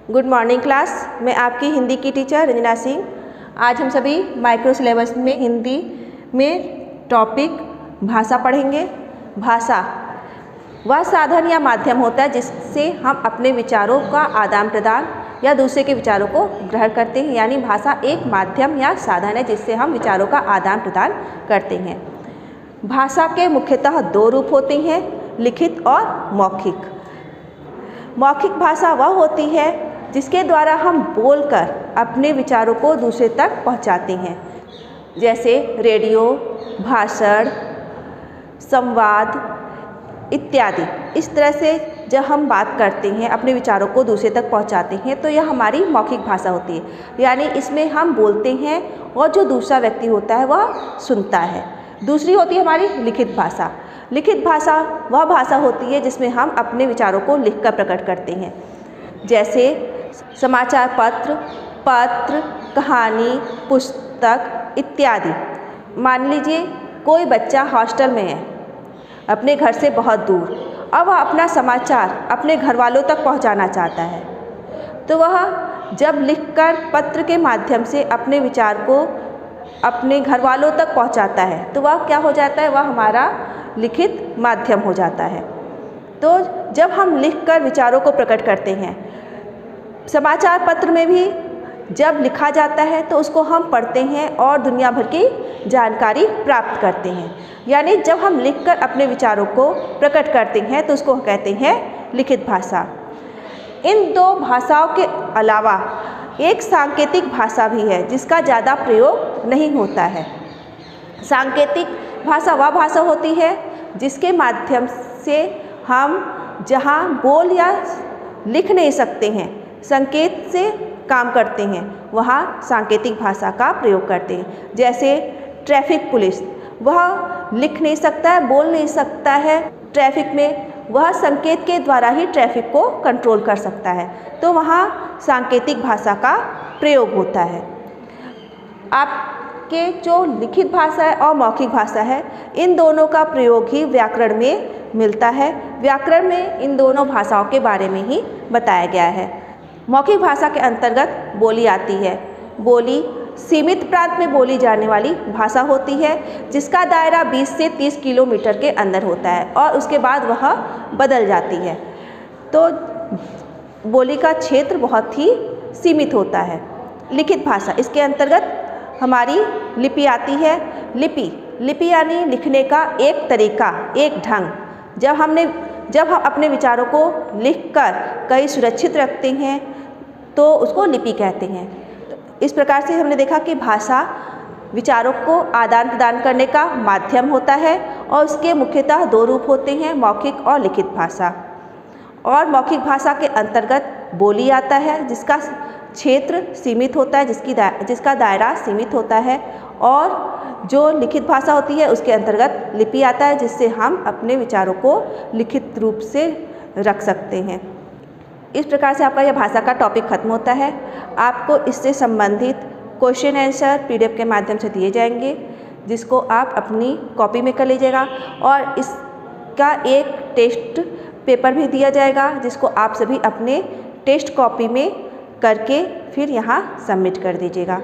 Good morning class. मैं आपकी हिंदी की टीचर रंजना सिंह। आज हम सभी माइक्रो सिलेबस में हिंदी में टॉपिक भाषा पढ़ेंगे। भाषा वह साधन या माध्यम होता है जिससे हम अपने विचारों का आदान प्रदान या दूसरे के विचारों को ग्रहण करते हैं। यानी भाषा एक माध्यम या साधन है जिससे हम विचारों का आदान प्रदान करते हैं। भाषा के मुख्यतः दो रूप होते हैं, लिखित और मौखिक। मौखिक भाषा वह होती है जिसके द्वारा हम बोलकर अपने विचारों को दूसरे तक पहुंचाते हैं, जैसे रेडियो, भाषण, संवाद इत्यादि। इस तरह से जब हम बात करते हैं, अपने विचारों को दूसरे तक पहुंचाते हैं, तो यह हमारी मौखिक भाषा होती है। यानी इसमें हम बोलते हैं और जो दूसरा व्यक्ति होता है वह सुनता है। दूसरी होती है हमारी लिखित भाषा। लिखित भाषा वह भाषा होती है जिसमें हम अपने विचारों को लिखकर प्रकट करते हैं, जैसे समाचार पत्र, कहानी, पुस्तक इत्यादि। मान लीजिए कोई बच्चा हॉस्टल में है, अपने घर से बहुत दूर, और वह अपना समाचार अपने घर वालों तक पहुंचाना चाहता है, तो वह जब लिखकर पत्र के माध्यम से अपने विचार को अपने घर वालों तक पहुंचाता है, तो वह क्या हो जाता है, वह हमारा लिखित माध्यम हो जाता है। तो जब हम लिखकर विचारों को प्रकट करते हैं, समाचार पत्र में भी जब लिखा जाता है तो उसको हम पढ़ते हैं और दुनिया भर की जानकारी प्राप्त करते हैं। यानी जब हम लिखकर अपने विचारों को प्रकट करते हैं तो उसको कहते हैं लिखित भाषा। इन दो भाषाओं के अलावा एक सांकेतिक भाषा भी है जिसका ज़्यादा प्रयोग नहीं होता है। सांकेतिक भाषा वह भाषा होती है जिसके माध्यम से हम जहाँ बोल या लिख नहीं सकते हैं, संकेत से काम करते हैं, वहाँ सांकेतिक भाषा का प्रयोग करते हैं। जैसे ट्रैफिक पुलिस, वह लिख नहीं सकता है, बोल नहीं सकता है ट्रैफिक में, वह संकेत के द्वारा ही ट्रैफिक को कंट्रोल कर सकता है, तो वहाँ सांकेतिक भाषा का प्रयोग होता है। आपके जो लिखित भाषा है और मौखिक भाषा है, इन दोनों का प्रयोग ही व्याकरण में मिलता है। व्याकरण में इन दोनों भाषाओं के बारे में ही बताया गया है। मौखिक भाषा के अंतर्गत बोली आती है। बोली सीमित प्रांत में बोली जाने वाली भाषा होती है जिसका दायरा 20 से 30 किलोमीटर के अंदर होता है और उसके बाद वह बदल जाती है। तो बोली का क्षेत्र बहुत ही सीमित होता है। लिखित भाषा, इसके अंतर्गत हमारी लिपि आती है। लिपि यानी लिखने का एक तरीका, एक ढंग। जब हम अपने विचारों को लिखकर कहीं सुरक्षित रखते हैं तो उसको लिपि कहते हैं। इस प्रकार से हमने देखा कि भाषा विचारों को आदान प्रदान करने का माध्यम होता है और उसके मुख्यतः दो रूप होते हैं, मौखिक और लिखित भाषा। और मौखिक भाषा के अंतर्गत बोली आता है जिसका क्षेत्र सीमित होता है, जिसका दायरा सीमित होता है, और जो लिखित भाषा होती है उसके अंतर्गत लिपि आता है जिससे हम अपने विचारों को लिखित रूप से रख सकते हैं। इस प्रकार से आपका यह भाषा का टॉपिक खत्म होता है। आपको इससे संबंधित क्वेश्चन आंसर PDF के माध्यम से दिए जाएंगे, जिसको आप अपनी कॉपी में कर लीजिएगा, और इसका एक टेस्ट पेपर भी दिया जाएगा जिसको आप सभी अपने टेस्ट कॉपी में करके फिर यहाँ सबमिट कर दीजिएगा।